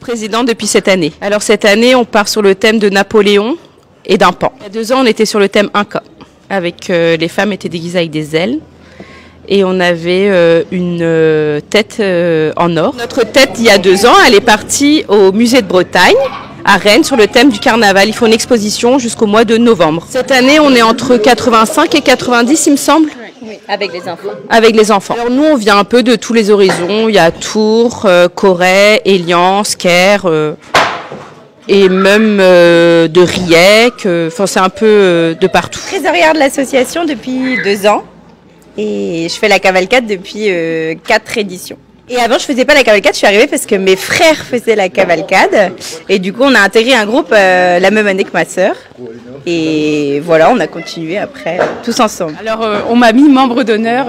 Président depuis cette année. Alors cette année, on part sur le thème de Napoléon et d'un pan. Il y a 2 ans, on était sur le thème Inca, avec les femmes étaient déguisées avec des ailes et on avait une tête en or. Notre tête, il y a 2 ans, elle est partie au musée de Bretagne à Rennes sur le thème du carnaval. Ils font une exposition jusqu'au mois de novembre. Cette année, on est entre 85 et 90, il me semble. Oui, avec les enfants. Avec les enfants. Alors nous, on vient un peu de tous les horizons. Il y a Tours, Corray, Élian, Sker, et même de Riec. Enfin, c'est un peu de partout. Trésorière de l'association depuis 2 ans et je fais la cavalcade depuis 4 éditions. Et avant, je faisais pas la cavalcade, je suis arrivée parce que mes frères faisaient la cavalcade. Et du coup, on a intégré un groupe la même année que ma sœur. Et voilà, on a continué après, tous ensemble. Alors, on m'a mis membre d'honneur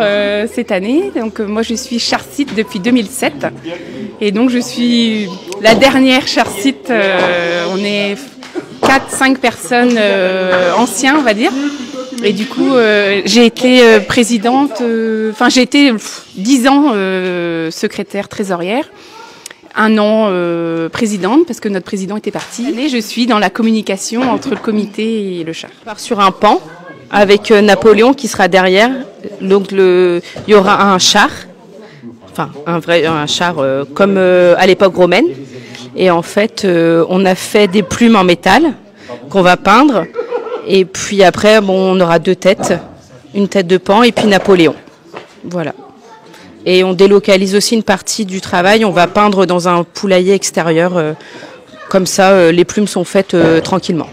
cette année. Donc, moi, je suis charsite depuis 2007. Et donc, je suis la dernière charsite. On est 4-5 personnes anciens, on va dire. Et du coup, j'ai été présidente, j'ai été 10 ans secrétaire trésorière, 1 an présidente, parce que notre président était parti. Et je suis dans la communication entre le comité et le char. On part sur un pan avec Napoléon qui sera derrière. Donc il y aura un char, enfin un char comme à l'époque romaine. Et en fait, on a fait des plumes en métal qu'on va peindre. Et puis après, on aura 2 têtes, une tête de pan et puis Napoléon. Voilà. Et on délocalise aussi une partie du travail. On va peindre dans un poulailler extérieur. Comme ça, les plumes sont faites tranquillement.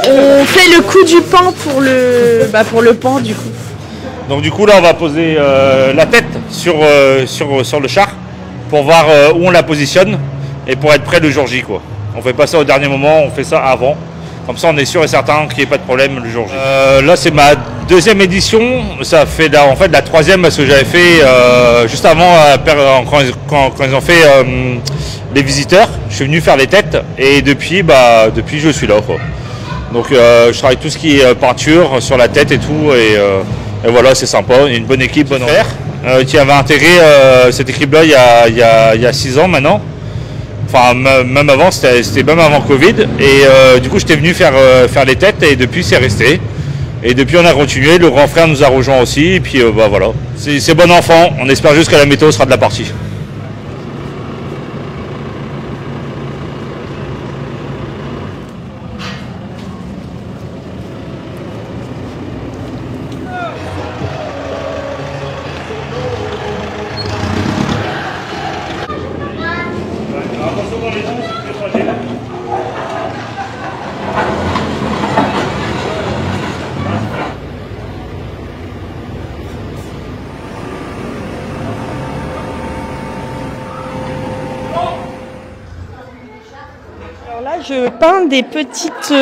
On fait le coup du pan pour le pan du coup. Donc du coup là, on va poser la tête sur le char pour voir où on la positionne et pour être prêt le jour J, quoi. On fait pas ça au dernier moment, on fait ça avant. Comme ça, on est sûr et certain qu'il n'y ait pas de problème le jour J. Là, c'est ma 2e édition. Ça fait en fait la 3e parce que j'avais fait juste avant, quand ils ont fait les visiteurs. Je suis venu faire les têtes et depuis, je suis là, quoi. Donc, je travaille tout ce qui est peinture sur la tête et tout. Et voilà, c'est sympa. Il y a une bonne équipe, bonne frère qui avait intégré cette équipe-là il y a 6 ans maintenant. Enfin, même avant, c'était même avant Covid. Et du coup, j'étais venu faire les têtes et depuis, c'est resté. Et depuis, on a continué. Le grand frère nous a rejoint aussi. Et puis, voilà. C'est bon enfant. On espère juste que la météo sera de la partie. Alors là, je peins des petites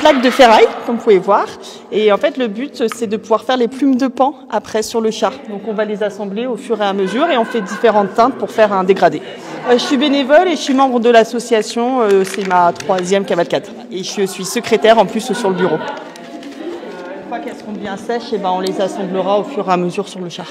plaques de ferraille, comme vous pouvez voir. Et en fait, le but, c'est de pouvoir faire les plumes de pan après sur le char. Donc on va les assembler au fur et à mesure et on fait différentes teintes pour faire un dégradé. Je suis bénévole et je suis membre de l'association. C'est ma 3e cavalcade. Et je suis secrétaire en plus sur le bureau. Une fois qu'elles seront bien sèches, on les assemblera au fur et à mesure sur le char.